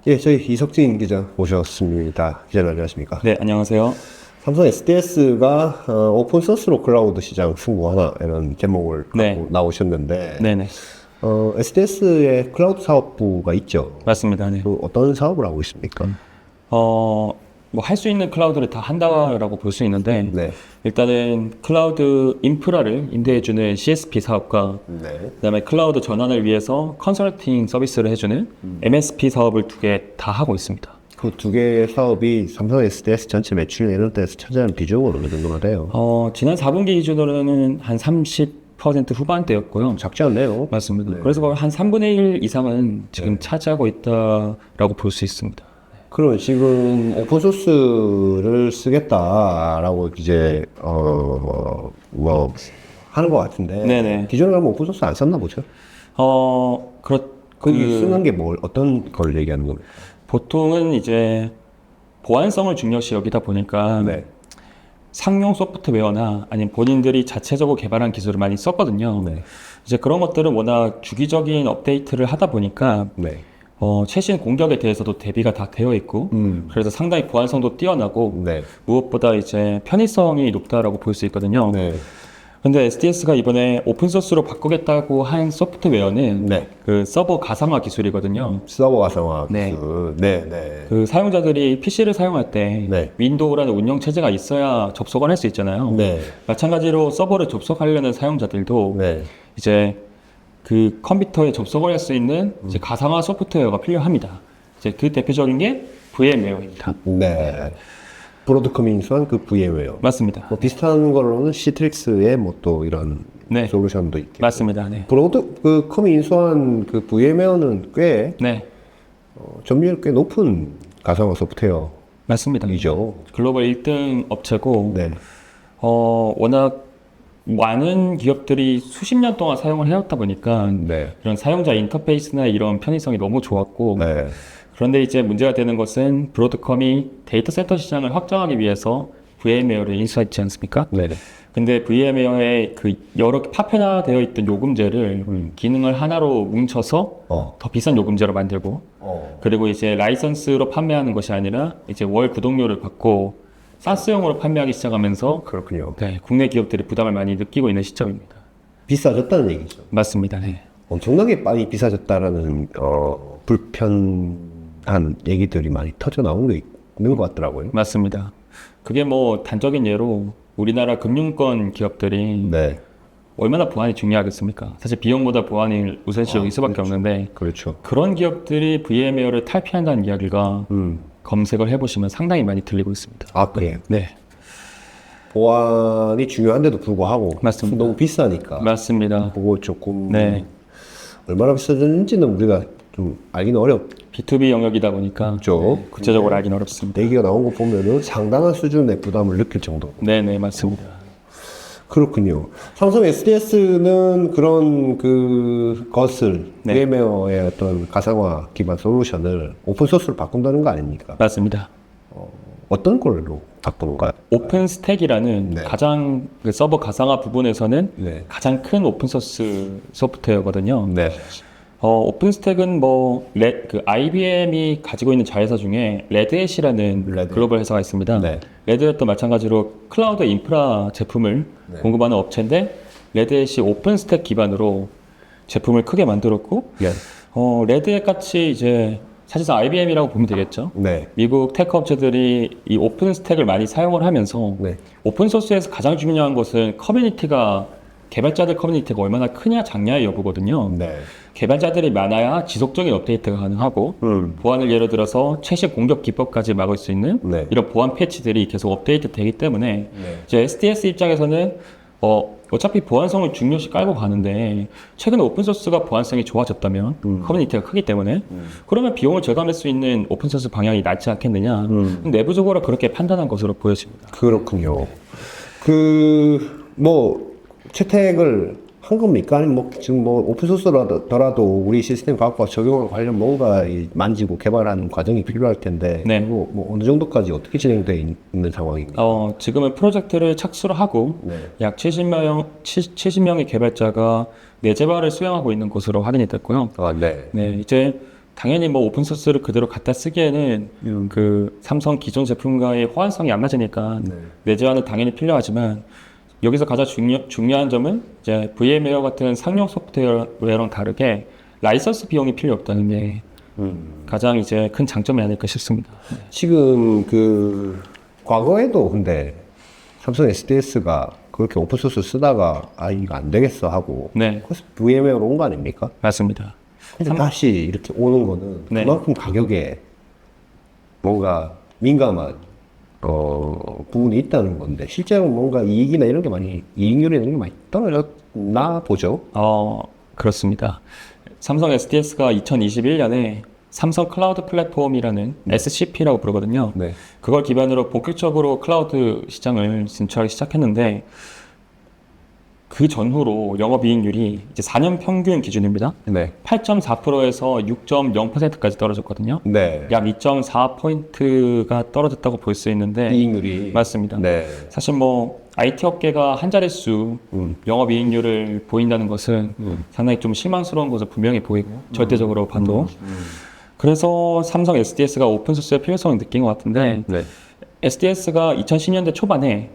예, 저희 이석진 기자 모셨습니다. 기자님 안녕하십니까? 네, 안녕하세요. 삼성 SDS가 오픈소스로 클라우드 시장 승부하나 이런 제목을 네. 갖고 나오셨는데 네네. SDS의 클라우드 사업부가 있죠. 맞습니다. 네. 그 어떤 사업을 하고 있습니까? 뭐 할 수 있는 클라우드를 다 한다라고 볼 수 있는데, 네. 일단은 클라우드 인프라를 임대해주는 CSP 사업과, 네. 그다음에 클라우드 전환을 위해서 컨설팅 서비스를 해주는 MSP 사업을 두 개 다 하고 있습니다. 그 두 개의 사업이 삼성 SDS 전체 매출 내년대에서 차지하는 비중으로 어느 정도나 돼요? 지난 4분기 기준으로는 한 30% 후반대였고요. 작지 않네요. 맞습니다. 네. 그래서 거의 한 3분의 1 이상은 지금 차지하고 있다라고 볼 수 있습니다. 그럼 지금 오픈소스를 쓰겠다라고 이제 뭐 하는 것 같은데 네네. 기존에 그러면 오픈소스 안 썼나 보죠? 거기 쓰는 게 뭘 어떤 걸 얘기하는 겁니까? 보통은 이제 보안성을 중요시 여기다 보니까 네. 상용 소프트웨어나 아니면 본인들이 자체적으로 개발한 기술을 많이 썼거든요. 네. 이제 그런 것들은 워낙 주기적인 업데이트를 하다 보니까 네. 최신 공격에 대해서도 대비가 다 되어 있고 그래서 상당히 보안성도 뛰어나고 네. 무엇보다 이제 편의성이 높다라고 볼 수 있거든요. 네. 근데 SDS가 이번에 오픈소스로 바꾸겠다고 한 소프트웨어는 네. 그 서버 가상화 기술이거든요. 서버 가상화 네. 네. 네. 그 사용자들이 PC를 사용할 때 네. 윈도우라는 운영 체제가 있어야 접속을 할 수 있잖아요. 네. 마찬가지로 서버를 접속하려는 사용자들도 네. 이제 그 컴퓨터에 접속을 할 수 있는 이제 가상화 소프트웨어가 필요합니다. 이제 그 대표적인 게 VMware입니다. 네. 브로드컴이 인수한 그 VM웨어. 맞습니다. 뭐 비슷한 거로는 시트릭스의 뭐 또 이런 네. 솔루션도 있고. 맞습니다. 네. 브로드컴이 인수한 그 VM웨어는 꽤 네. 점유율 꽤 높은 가상화 소프트웨어이죠. 맞습니다. 글로벌 1등 업체고 네. 워낙 많은 기업들이 수십 년 동안 사용을 해왔다 보니까 네. 이런 사용자 인터페이스나 이런 편의성이 너무 좋았고 네. 그런데 이제 문제가 되는 것은 브로드컴이 데이터 센터 시장을 확장하기 위해서 VM웨어를 인수했지 않습니까? 네. 근데 VM웨어의 그 여러 파편화되어 있던 요금제를 기능을 하나로 뭉쳐서 더 비싼 요금제로 만들고 그리고 이제 라이선스로 판매하는 것이 아니라 이제 월 구독료를 받고 사스용으로 판매하기 시작하면서 그렇군요. 네, 국내 기업들이 부담을 많이 느끼고 있는 시점입니다. 비싸졌다는 얘기죠. 맞습니다. 네. 엄청나게 많이 비싸졌다라는 불편한 얘기들이 많이 터져 나온 게 있는 것 같더라고요. 맞습니다. 그게 뭐 단적인 예로 우리나라 금융권 기업들이 네. 얼마나 보안이 중요하겠습니까? 사실 비용보다 보안이 우선시적일 수밖에 그렇죠. 없는데 그렇죠. 그런 기업들이 VM웨어를 탈피한다는 이야기가 검색을 해보시면 상당히 많이 들리고 있습니다. 아, 그래요? 네, 보안이 중요한데도 불구하고 맞습니다. 너무 비싸니까 맞습니다. 그거 조금 네, 얼마나 비싸졌는지는 우리가 좀 알기는 B2B 영역이다 보니까 어렵죠. 네, 구체적으로 알기는 어렵습니다. 얘기가 나온 거 보면은 상당한 수준의 부담을 느낄 정도. 네, 맞습니다. 그렇군요. 삼성 SDS는 그런 것을 네. VM웨어의 어떤 가상화 기반 솔루션을 오픈소스로 바꾼다는 거 아닙니까? 맞습니다. 어떤 걸로 바꾸는가요? 오픈스택이라는 네. 가장 그 서버 가상화 부분에서는 네. 가장 큰 오픈소스 소프트웨어거든요. 네. 오픈스택은 IBM이 가지고 있는 자회사 중에 레드햇이라는 레드햇. 글로벌 회사가 있습니다. 네. 레드햇도 마찬가지로 클라우드 인프라 제품을 공급하는 업체인데 레드햇이 오픈스택 기반으로 제품을 크게 만들었고 예. 레드햇 같이 이제 사실상 IBM이라고 보면 되겠죠. 네. 미국 테크 업체들이 이 오픈스택을 많이 사용을 하면서 네. 오픈소스에서 가장 중요한 것은 개발자들 커뮤니티가 얼마나 크냐 작냐의 여부거든요. 네. 개발자들이 많아야 지속적인 업데이트가 가능하고 보안을 예를 들어서 최신 공격 기법까지 막을 수 있는 네. 이런 보안 패치들이 계속 업데이트 되기 때문에 네. 이제 SDS 입장에서는 어차피 보안성을 중요시 깔고 가는데 최근에 오픈소스가 보안성이 좋아졌다면 커뮤니티가 크기 때문에 그러면 비용을 절감할 수 있는 오픈소스 방향이 낫지 않겠느냐 내부적으로 그렇게 판단한 것으로 보여집니다. 그렇군요. 채택을 한 겁니까? 아니면 지금 오픈소스라도 우리 시스템 갖고 적용하는 관련 뭔가 만지고 개발하는 과정이 필요할 텐데, 네. 어느 정도까지 어떻게 진행되어 있는 상황입니까? 지금은 프로젝트를 착수를 하고 네. 약 70명의 개발자가 내재발을 수행하고 있는 것으로 확인이 됐고요. 아, 네. 네, 이제 당연히 뭐 오픈 소스를 그대로 갖다 쓰기에는 그 삼성 기존 제품과의 호환성이 안 맞으니까 내재화는 당연히 필요하지만 여기서 가장 중요한 점은 이제 VM웨어 같은 상용 소프트웨어랑 다르게 라이선스 비용이 필요 없다는 게 가장 이제 큰 장점이 아닐까 싶습니다. 지금 그 과거에도 근데 삼성 SDS가 그렇게 오픈소스 쓰다가 아 이거 안 되겠어 하고 네, 그래서 VM웨어로 온 거 아닙니까? 맞습니다. 근데 다시 이렇게 오는 거는 네. 그만큼 가격에 뭔가 민감한 부분이 있다는 건데 실제로 뭔가 이익이나 이런 게 많이 이익률이나 이런 게 많이 떨어졌나 보죠. 그렇습니다. 삼성 SDS가 2021년에 삼성 클라우드 플랫폼이라는 SCP라고 부르거든요. 네. 그걸 기반으로 본격적으로 클라우드 시장을 진출하기 시작했는데 그 전후로 영업이익률이 이제 4년 평균 기준입니다. 네. 8.4%에서 6.0%까지 떨어졌거든요. 네. 약 2.4포인트가 떨어졌다고 볼 수 있는데 이익률이 맞습니다. 네. 사실 뭐 IT 업계가 한 자릿수 영업이익률을 보인다는 것은 상당히 좀 실망스러운 것을 분명히 보이고 절대적으로 봐도 그래서 삼성 SDS가 오픈소스의 필요성을 느낀 것 같은데 네. SDS가 2010년대 초반에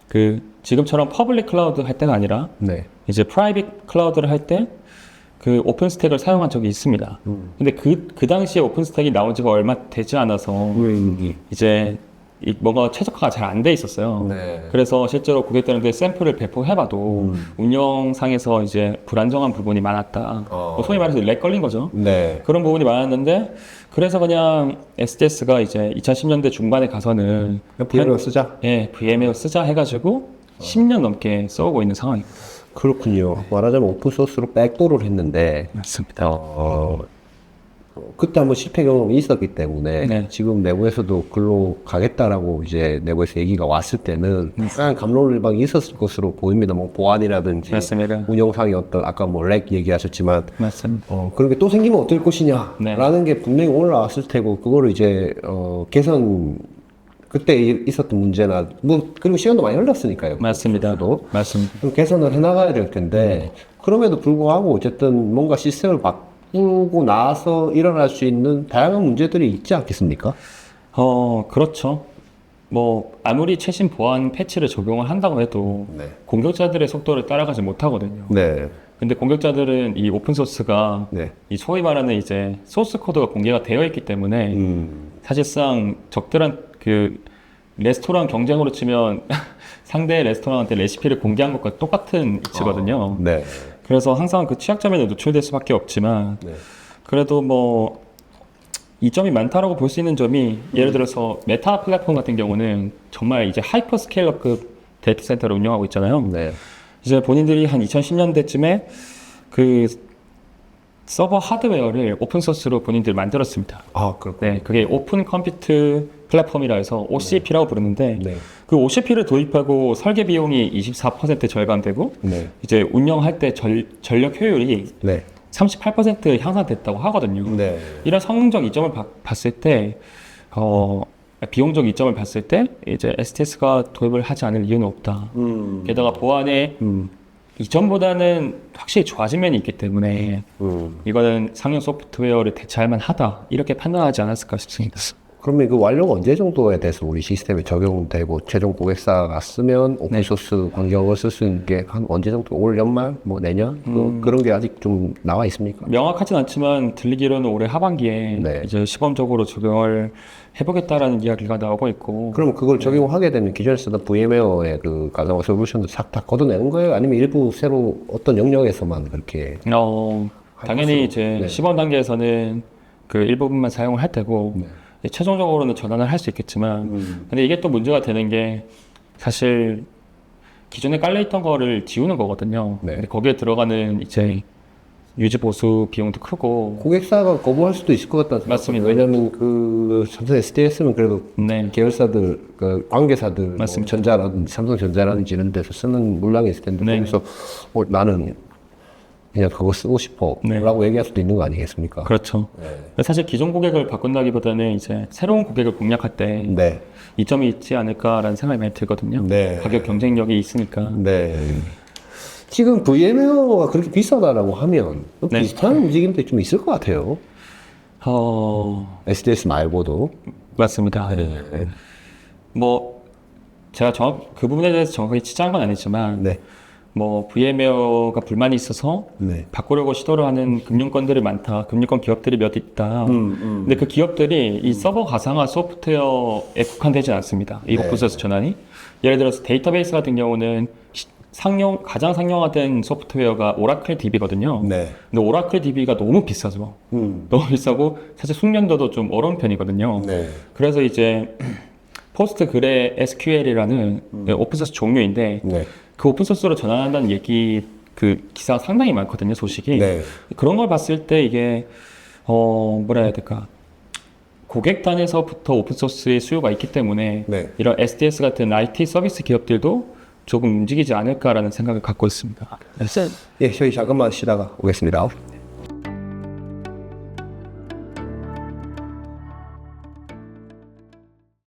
그 지금처럼 퍼블릭 클라우드 할 때가 아니라 네. 이제 프라이빗 클라우드를 할 때 그 오픈스택을 사용한 적이 있습니다. 근데 그 당시에 오픈스택이 나온 지가 얼마 되지 않아서 이제 뭔가 최적화가 잘 안 돼 있었어요. 네. 그래서 실제로 고객들한테 샘플을 배포해봐도 운영상에서 이제 불안정한 부분이 많았다. 뭐 소위 말해서 렉 걸린 거죠. 네. 그런 부분이 많았는데 그래서 그냥 SDS가 이제 2010년대 중반에 가서는 VM웨어 쓰자. 예, VM웨어 쓰자 해가지고 10년 넘게 써오고 있는 상황입니다. 그렇군요. 말하자면 오픈소스로 백도를 했는데 맞습니다. 그때 한번 실패 경험이 있었기 때문에 네. 지금 내부에서도 글로 가겠다라고 이제 내부에서 얘기가 왔을 때는 약간 감론을박이 있었을 것으로 보입니다. 뭐 보안이라든지 맞습니다. 운영상의 어떤 아까 뭐 렉 얘기하셨지만 맞습니다. 그런 게 또 생기면 어떨 것이냐라는 게 분명히 올라왔을 테고 그거를 이제 개선 그때 있었던 문제나 뭐 그리고 시간도 많이 흘렀으니까요. 맞습니다. 저도. 맞습니다. 그럼 개선을 해나가야 될 텐데 그럼에도 불구하고 어쨌든 뭔가 시스템을 바꾸고 나서 일어날 수 있는 다양한 문제들이 있지 않겠습니까? 그렇죠. 뭐 아무리 최신 보안 패치를 적용을 한다고 해도 네. 공격자들의 속도를 따라가지 못하거든요. 네. 근데 공격자들은 이 오픈 소스가 네. 이 소위 말하는 이제 소스 코드가 공개가 되어 있기 때문에 사실상 적들한 그 레스토랑 경쟁으로 치면 상대 레스토랑한테 레시피를 공개한 것과 똑같은 위치거든요. 네. 그래서 항상 그 취약점에 노출될 수밖에 없지만 네. 그래도 뭐 이점이 많다라고 볼 수 있는 점이 예를 들어서 메타 플랫폼 같은 경우는 정말 이제 하이퍼 스케일러급 데이터 센터를 운영하고 있잖아요. 네. 이제 본인들이 한 2010년대쯤에 그 서버 하드웨어를 오픈소스로 본인들이 만들었습니다. 아, 그렇군요. 네, 그게 오픈 컴퓨트 플랫폼이라 해서 OCP라고 부르는데 네. 그 OCP를 도입하고 설계 비용이 24% 절감되고 네. 이제 운영할 때 전력 효율이 네. 38% 향상됐다고 하거든요. 네. 이런 성능적 이점을 봤을 때, 비용적 이점을 봤을 때 이제 STS가 도입을 하지 않을 이유는 없다. 게다가 보안에 이전보다는 확실히 좋아진 면이 있기 때문에 이거는 상용 소프트웨어를 대체할 만하다 이렇게 판단하지 않았을까 싶습니다. 그러면 그 완료가 언제 정도에 대해서 우리 시스템에 적용되고 최종 고객사가 쓰면 오픈소스 환경을 쓸 수 있는 게 한 언제 정도? 올 연말? 뭐 내년? 그런 게 아직 좀 나와 있습니까? 명확하진 않지만 들리기로는 올해 하반기에 네. 이제 시범적으로 적용을 해보겠다라는 이야기가 나오고 있고. 그럼 그걸 적용하게 되면 기존에 쓰던 VM웨어의 그 가상화 솔루션을 싹 다 걷어내는 거예요? 아니면 일부 새로 어떤 영역에서만 그렇게? 당연히 이제 네. 시범 단계에서는 그 일부분만 사용을 할 테고 최종적으로는 전환을 할 수 있겠지만 근데 이게 또 문제가 되는 게 사실 기존에 깔려있던 거를 지우는 거거든요. 네. 근데 거기에 들어가는 이제 유지 보수 비용도 크고 고객사가 거부할 수도 있을 것 같다. 맞습니다. 왜냐하면 그 삼성 SDS는 그래도 네. 계열사들, 그 관계사들, 뭐 맞습니다. 전자라든지 삼성전자라든지 이런 데서 쓰는 물량이 있을 텐데 네. 거기서 나는 그냥 그거 쓰고 싶어 네. 라고 얘기할 수도 있는 거 아니겠습니까? 그렇죠. 사실 기존 고객을 바꾼다기보다는 이제 새로운 고객을 공략할 때 네. 이점이 있지 않을까라는 생각이 많이 들거든요. 네. 가격 경쟁력이 있으니까. 네. 지금 VM웨어가 그렇게 비싸다라고 하면 네. 비슷한 움직임도 좀 있을 것 같아요. SDS 말고도. 맞습니다. 뭐 제가 그 부분에 대해서 정확하게 치장한 건 아니지만 네. 뭐 VM웨어가 불만이 있어서 네. 바꾸려고 시도를 하는 금융권들이 많다. 금융권 기업들이 몇 있다. 근데 그 기업들이 이 서버 가상화 소프트웨어에 국한되지 않습니다. 이 오픈소스 전환이. 예를 들어서 데이터베이스 같은 경우는 가장 상용화된 소프트웨어가 오라클 DB거든요. 네. 근데 오라클 DB가 너무 비싸죠. 너무 비싸고 사실 숙련도도 좀 어려운 편이거든요. 네. 그래서 이제 포스트 그레 SQL이라는 오픈소스 종류인데 네. 그 오픈소스로 전환한다는 얘기 그 기사가 상당히 많거든요. 소식이. 네. 그런 걸 봤을 때 이게 뭐라 해야 될까, 고객단에서부터 오픈소스의 수요가 있기 때문에 네. 이런 SDS 같은 IT 서비스 기업들도 조금 움직이지 않을까라는 생각을 갖고 있습니다. 예, 저희 잠깐만 쉬다가 오겠습니다.